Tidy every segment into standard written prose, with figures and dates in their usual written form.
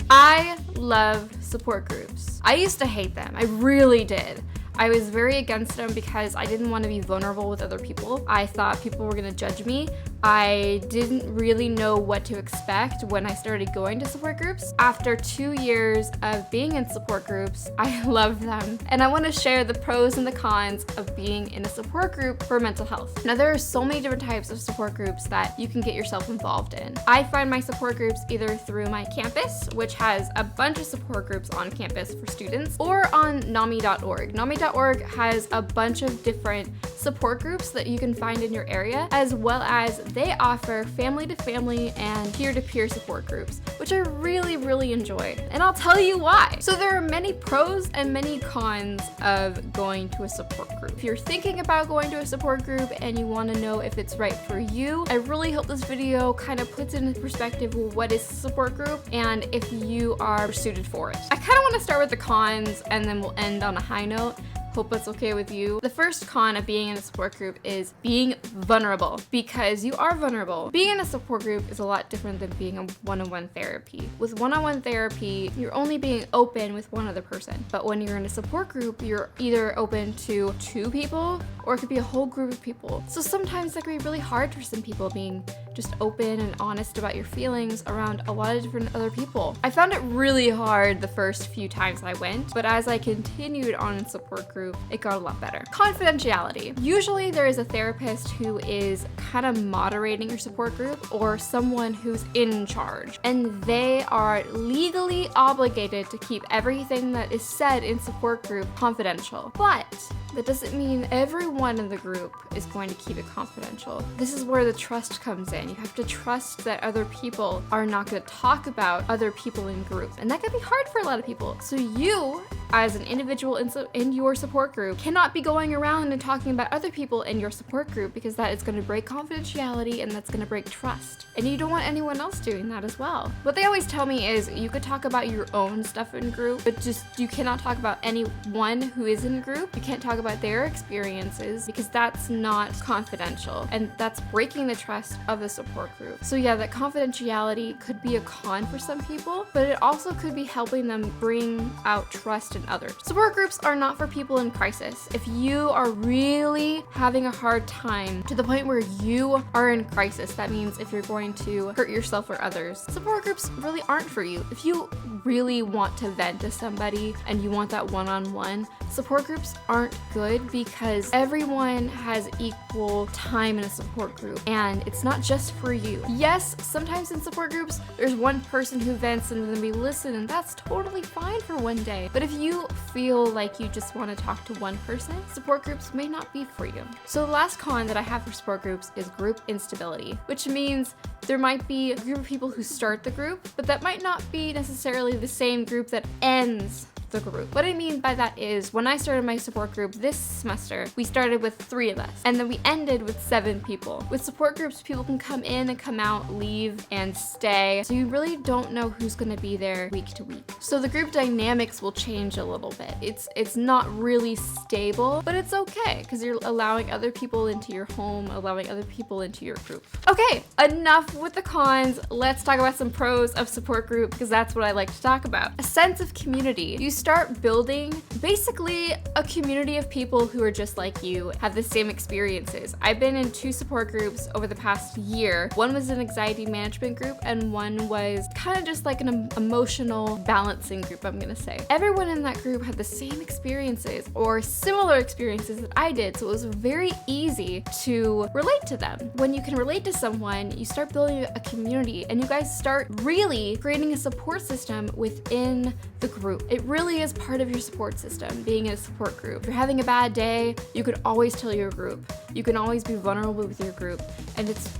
I love support groups. I used to hate them. I really did. I was very against them because I didn't want to be vulnerable with other people. I thought people were gonna judge me. I didn't really know what to expect when I started going to support groups. After 2 years of being in support groups, I love them. And I want to share the pros and the cons of being in a support group for mental health. Now, there are so many different types of support groups that you can get yourself involved in. I find my support groups either through my campus, which has a bunch of support groups on campus for students, or on NAMI.org. NAMI.org has a bunch of different support groups that you can find in your area, as well as they offer family-to-family and peer-to-peer support groups, which I really, really enjoy. And I'll tell you why. So there are many pros and many cons of going to a support group. If you're thinking about going to a support group and you want to know if it's right for you, I really hope this video kind of puts into perspective what is a support group and if you are suited for it. I kind of want to start with the cons and then we'll end on a high note. Hope it's okay with you. The first con of being in a support group is being vulnerable, because you are vulnerable. Being in a support group is a lot different than being a one-on-one therapy. With one-on-one therapy, you're only being open with one other person. But when you're in a support group, you're either open to 2 people or it could be a whole group of people. So sometimes that can be really hard for some people, being just open and honest about your feelings around a lot of different other people. I found it really hard the first few times I went, but as I continued on in support group, it got a lot better. Confidentiality. Usually there is a therapist who is kind of moderating your support group or someone who's in charge, and they are legally obligated to keep everything that is said in support group confidential. But that doesn't mean everyone in the group is going to keep it confidential. This is where the trust comes in. You have to trust that other people are not going to talk about other people in group, and that can be hard for a lot of people. So you, as an individual in your support group, cannot be going around and talking about other people in your support group, because that is going to break confidentiality and that's going to break trust. And you don't want anyone else doing that as well. What they always tell me is you could talk about your own stuff in group, but just you cannot talk about anyone who is in group. You can't talk about their experiences because that's not confidential, and that's breaking the trust of the support group. So yeah, that confidentiality could be a con for some people, but it also could be helping them bring out trust in others. Support groups are not for people in crisis. If you are really having a hard time to the point where you are in crisis, that means if you're going to hurt yourself or others, support groups really aren't for you. If you really want to vent to somebody and you want that one-on-one, support groups aren't good because everyone has equal time in a support group, and it's not just for you. Yes, sometimes in support groups, there's one person who vents and then we listen, and that's totally fine for one day. But if you feel like you just want to talk to one person, support groups may not be for you. So the last con that I have for support groups is group instability, which means there might be a group of people who start the group, but that might not be necessarily the same group that ends the group. What I mean by that is, when I started my support group this semester, we started with 3 of us, and then we ended with 7 people. With support groups, people can come in and come out, leave and stay, so you really don't know who's going to be there week to week. So the group dynamics will change a little bit. It's not really stable, but it's okay because you're allowing other people into your home, allowing other people into your group. Okay, enough with the cons. Let's talk about some pros of support group, because that's what I like to talk about. A sense of community. You start building basically a community of people who are just like you, have the same experiences. I've been in 2 support groups over the past year. One was an anxiety management group and one was kind of just like an emotional balancing group, I'm gonna say. Everyone in that group had the same experiences or similar experiences that I did, so it was very easy to relate to them. When you can relate to someone, you start building a community and you guys start really creating a support system within the group. It really is part of your support system, being in a support group. If you're having a bad day, you could always tell your group. You can always be vulnerable with your group, and it's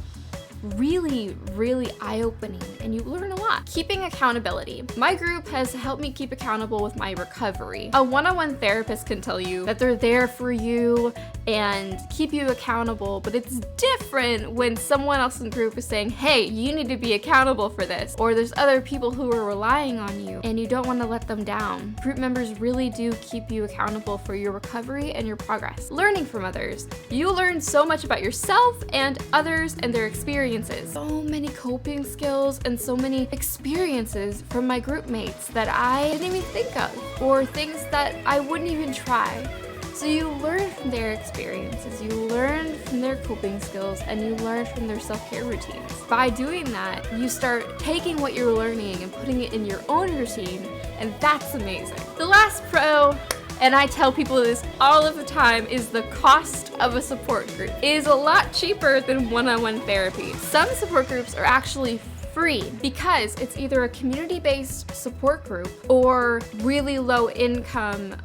really, really eye-opening, and you learn a lot. Keeping accountability. My group has helped me keep accountable with my recovery. A one-on-one therapist can tell you that they're there for you and keep you accountable, but it's different when someone else in the group is saying, hey, you need to be accountable for this, or there's other people who are relying on you and you don't want to let them down. Group members really do keep you accountable for your recovery and your progress. Learning from others. You learn so much about yourself and others and their experiences experiences. So many coping skills and so many experiences from my group mates that I didn't even think of, or things that I wouldn't even try. So you learn from their experiences, you learn from their coping skills, and you learn from their self-care routines. By doing that, you start taking what you're learning and putting it in your own routine, and that's amazing. The last pro, and I tell people this all of the time, is the cost of a support group. It is a lot cheaper than one-on-one therapy. Some support groups are actually free because it's either a community-based support group or really low income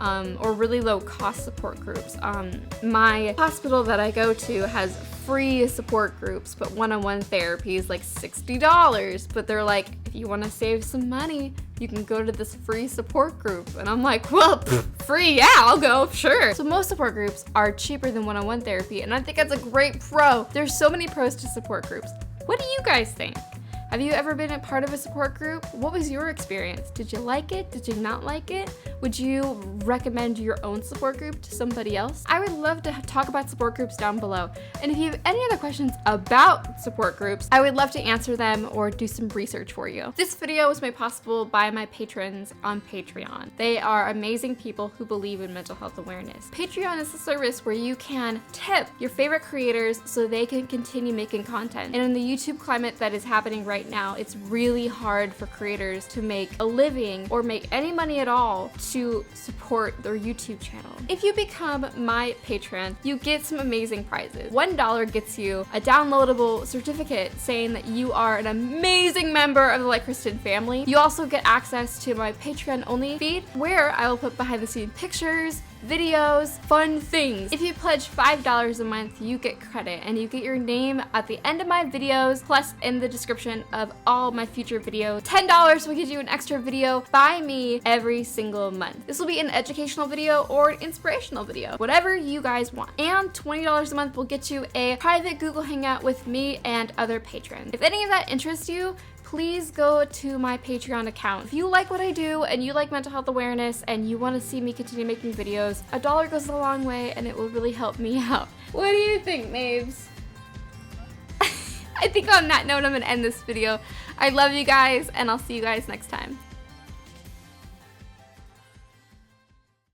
or really low cost support groups. My hospital that I go to has free support groups, but one-on-one therapy is like $60. But they're like, if you want to save some money, you can go to this free support group. And I'm like, well, free, yeah, I'll go, sure. So most support groups are cheaper than one-on-one therapy, and I think that's a great pro. There's so many pros to support groups. What do you guys think? Have you ever been a part of a support group? What was your experience? Did you like it? Did you not like it? Would you recommend your own support group to somebody else? I would love to talk about support groups down below. And if you have any other questions about support groups, I would love to answer them or do some research for you. This video was made possible by my patrons on Patreon. They are amazing people who believe in mental health awareness. Patreon is a service where you can tip your favorite creators so they can continue making content. And in the YouTube climate that is happening right now, it's really hard for creators to make a living or make any money at all to support their YouTube channel. If you become my patron, you get some amazing prizes. $1 gets you a downloadable certificate saying that you are an amazing member of the Like Kristen family. You also get access to my Patreon only feed where I will put behind the scenes pictures, videos, fun things. If you pledge $5 a month, you get credit and you get your name at the end of my videos, plus in the description of all my future videos. $10 will give you an extra video by me every single month. This will be an educational video or an inspirational video, whatever you guys want. And $20 a month will get you a private Google Hangout with me and other patrons. If any of that interests you, please go to my Patreon account. If you like what I do and you like mental health awareness and you want to see me continue making videos, $1 goes a long way and it will really help me out. What do you think, Mabes? I think on that note, I'm gonna end this video. I love you guys and I'll see you guys next time.